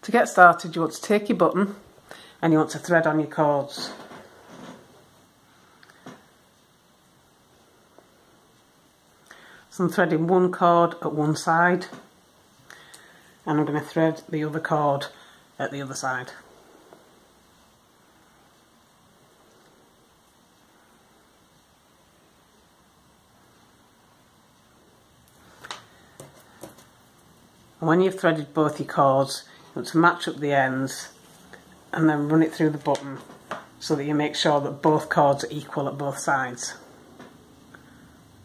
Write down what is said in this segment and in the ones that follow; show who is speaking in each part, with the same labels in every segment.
Speaker 1: To get started, you want to take your button and you want to thread on your cords. So I'm threading one cord at one side and I'm going to thread the other cord at the other side. And when you've threaded both your cords, you want to match up the ends and then run it through the button so that you make sure that both cords are equal at both sides.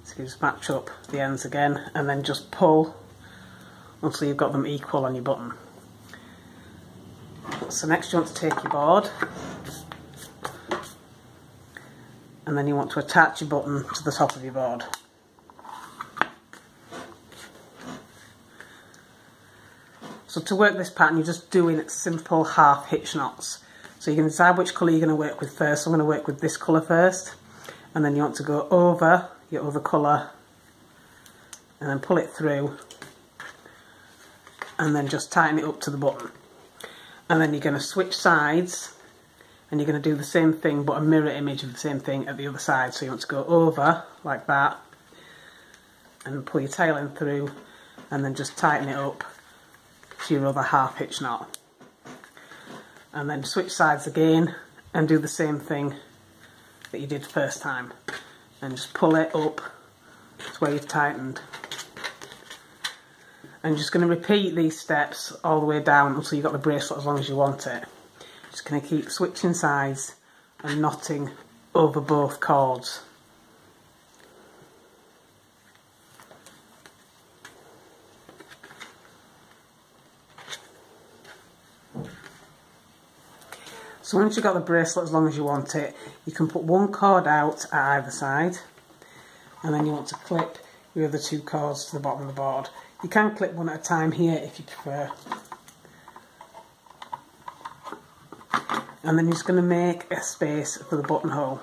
Speaker 1: So you just match up the ends again and then just pull until you've got them equal on your button. So next you want to take your board and then you want to attach your button to the top of your board. So to work this pattern, you're just doing simple half hitch knots. So you can decide which colour you're going to work with first. So I'm going to work with this colour first. And then you want to go over your other colour and then pull it through. And then just tighten it up to the button. And then you're going to switch sides. And you're going to do the same thing, but a mirror image of the same thing at the other side. So you want to go over like that. And pull your tail end through. And then just tighten it up to your other half hitch knot, and then switch sides again and do the same thing that you did first time and just pull it up to where you've tightened, and you're just going to repeat these steps all the way down until you've got the bracelet as long as you want it. Just going to keep switching sides and knotting over both cords. So once you've got the bracelet as long as you want it, you can put one cord out at either side, and then you want to clip your other two cords to the bottom of the board. You can clip one at a time here if you prefer. And then you're just going to make a space for the buttonhole.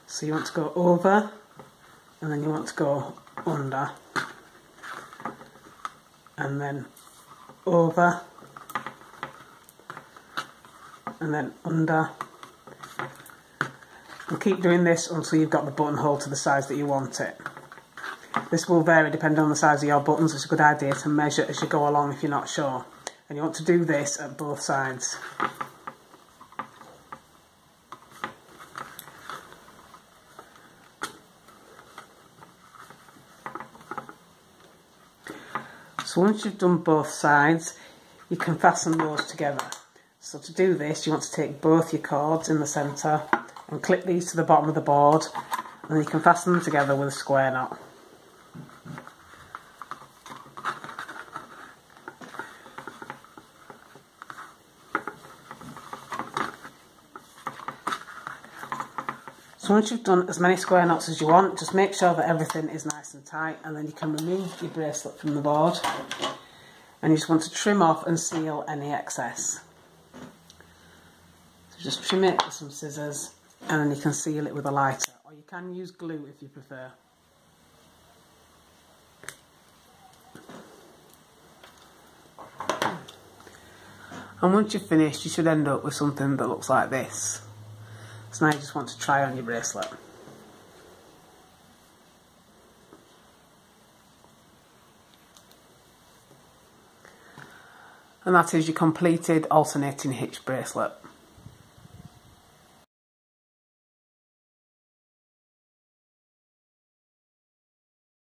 Speaker 1: So you want to go over, and then you want to go under, and then over, and then under, and keep doing this until you've got the buttonhole to the size that you want it. This will vary depending on the size of your buttons. It's a good idea to measure as you go along if you're not sure, and you want to do this at both sides. So once you've done both sides, you can fasten those together. So to do this, you want to take both your cords in the centre and clip these to the bottom of the board, and then you can fasten them together with a square knot. So once you've done as many square knots as you want, just make sure that everything is nice and tight, and then you can remove your bracelet from the board, and you just want to trim off and seal any excess. Just trim it with some scissors and then you can seal it with a lighter, or you can use glue if you prefer. And once you've finished, you should end up with something that looks like this. So now you just want to try on your bracelet. And that is your completed alternating hitch bracelet.